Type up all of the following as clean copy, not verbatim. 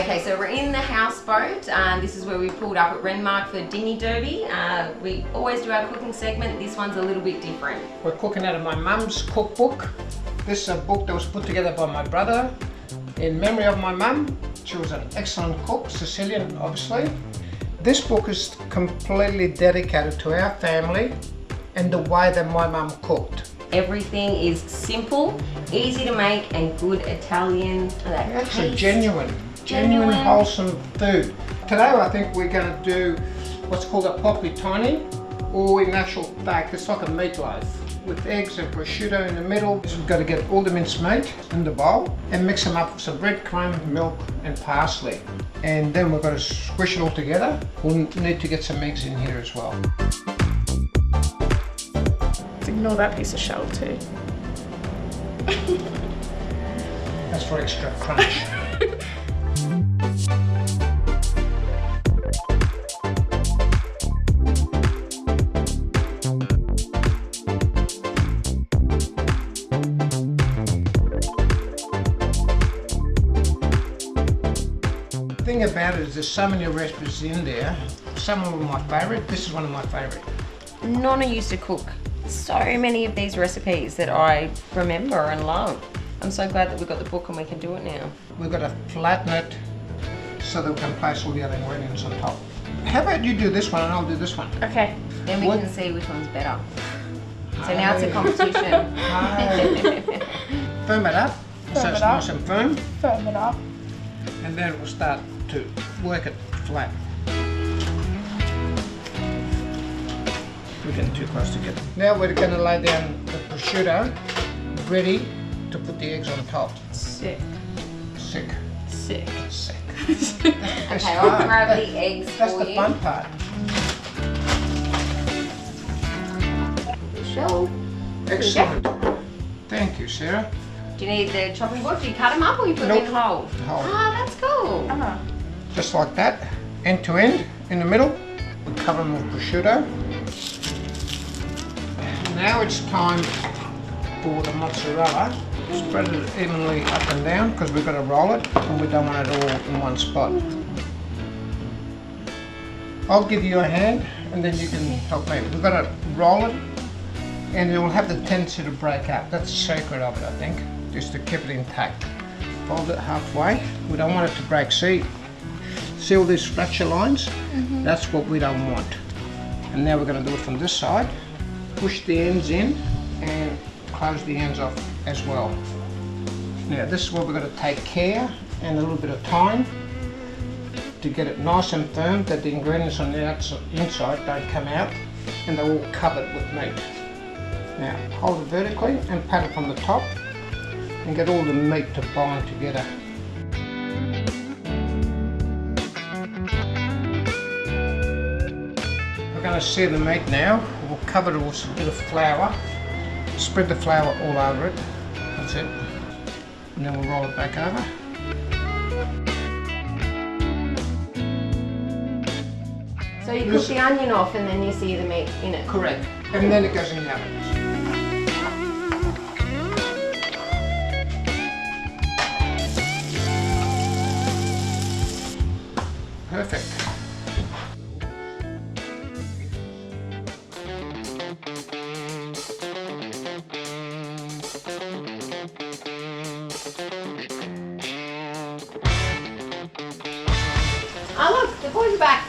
Okay, so we're in the houseboat. This is where we pulled up at Renmark for Dinghy Derby. We always do our cooking segment. This one's a little bit different. We're cooking out of my mum's cookbook. This is a book that was put together by my brother in memory of my mum. She was an excellent cook, Sicilian obviously. This book is completely dedicated to our family and the way that my mum cooked. Everything is simple, easy to make, and good Italian. That's a genuine wholesome food. Today I think we're going to do what's called a Polpettone, or in actual fact it's like a meatloaf with eggs and prosciutto in the middle. We've got to get all the minced meat in the bowl and mix them up with some breadcrumb, milk and parsley. And then we've got to squish it all together. We'll need to get some eggs in here as well. Ignore that piece of shell too. That's for extra crunch. The thing about it is there's so many recipes in there. Some of them are my favourite. This is one of my favourite. Nonna used to cook so many of these recipes that I remember and love. I'm so glad that we've got the book and we can do it now. We've got to flatten it so that we can place all the other ingredients on top. How about you do this one and I'll do this one? Okay. Then we can see which one's better. So now it's a competition. Firm it up so it's nice and firm. Firm it up. And then we'll start to work it flat. We're getting too close together. Now we're going to lay down the prosciutto, ready to put the eggs on top. Sick. Sick. Sick. Sick. Okay, I'll grab the eggs That's for the you. fun part. Shell. Excellent. Thank you, Sarah. Do you need the chopping board? Do you cut them up or you put Nope. them in whole? Whole. Ah, that's cool. Just like that, end to end, in the middle. We cover them with prosciutto. Now it's time for the mozzarella. Spread it evenly up and down because we've got to roll it and we don't want it all in one spot. I'll give you a hand and then you can help me. We've got to roll it and it will have the tendency to break up. That's the secret of it, I think, just to keep it intact. Fold it halfway. We don't want it to break. See all these fracture lines? That's what we don't want. And now we're going to do it from this side. Push the ends in and close the ends off as well. Now this is what we're going to take care and a little bit of time to get it nice and firm, that the ingredients on the inside don't come out and they're all covered with meat. Now hold it vertically and pat it from the top and get all the meat to bind together. We're going to sear the meat now. We'll cover it with a bit of flour. Spread the flour all over it. That's it. And then we'll roll it back over. So you cook the onion off and then you sear the meat in it? Correct. And then it goes in the oven. Perfect. Oh look, the boys are back.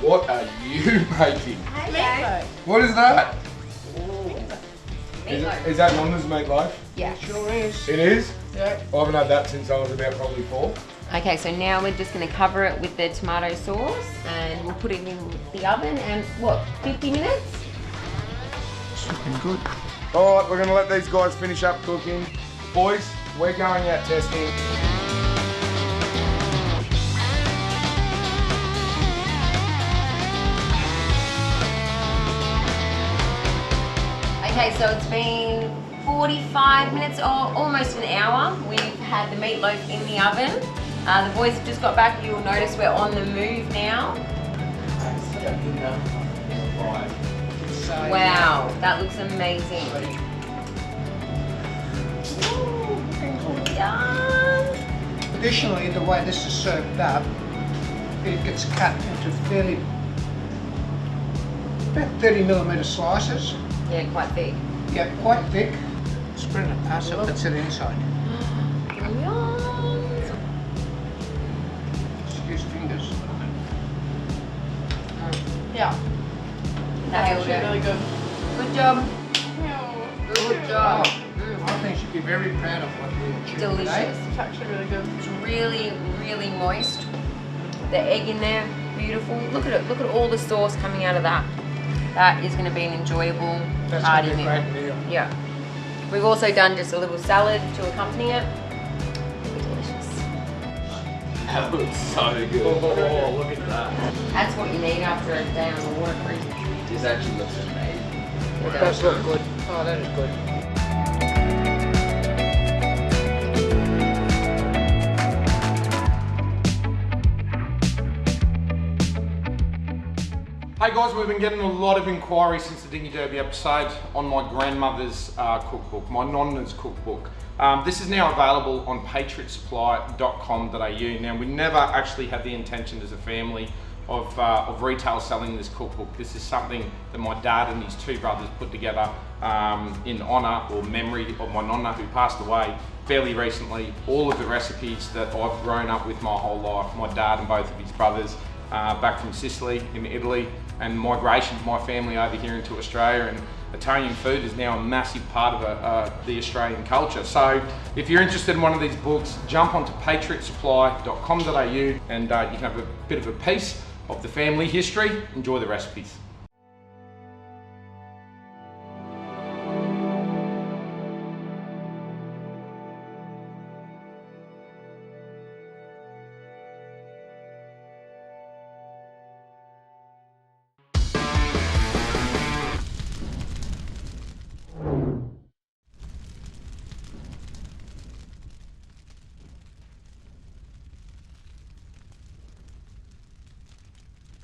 What are you making? Meatloaf. What is that? Meatloaf. Is that Nonna's meatloaf? Yeah. Sure is. It is? Yeah. I haven't had that since I was about probably 4. Okay, so now we're just going to cover it with the tomato sauce and we'll put it in the oven and what, 50 minutes? It's looking good. Alright, we're going to let these guys finish up cooking. Boys, we're going out testing. Okay, so it's been 45 minutes or almost an hour. We've had the meatloaf in the oven. The boys have just got back. You'll notice we're on the move now. Wow, that looks amazing. Ooh, done. Traditionally, the way this is served up, it gets cut into fairly, about 30mm slices. Yeah, quite thick. Yeah, quite thick. Spread it past it, that's it inside. Yum. Just use fingers. Yeah. Nailed Actually it. really good. Good job. Yeah. Good job. I think you should be very proud of what we achieved Delicious. today. It's actually really good. It's really, really moist. The egg in there, beautiful. Look at it. Look at all the sauce coming out of that. That is going to be an enjoyable That's party going to be a meal. great meal. Yeah. We've also done just a little salad to accompany it. It'll be delicious. That looks so good. Oh, look at that. That's what you need after a day on the water cruise. This actually looks amazing. It does look good. Oh, that is good. Hey guys, we've been getting a lot of inquiries since the Dingy Derby episode on my grandmother's cookbook, my Nonna's cookbook. This is now available on patriotsupply.com.au. Now, we never actually had the intention as a family of retail selling this cookbook. This is something that my dad and his two brothers put together in honour or memory of my Nonna, who passed away fairly recently. All of the recipes that I've grown up with my whole life, my dad and both of his brothers, back from Sicily in Italy, and migration of my family over here into Australia, and Italian food is now a massive part of the Australian culture. So if you're interested in one of these books, jump onto patriotsupply.com.au and you can have a bit of a piece of the family history. Enjoy the recipes.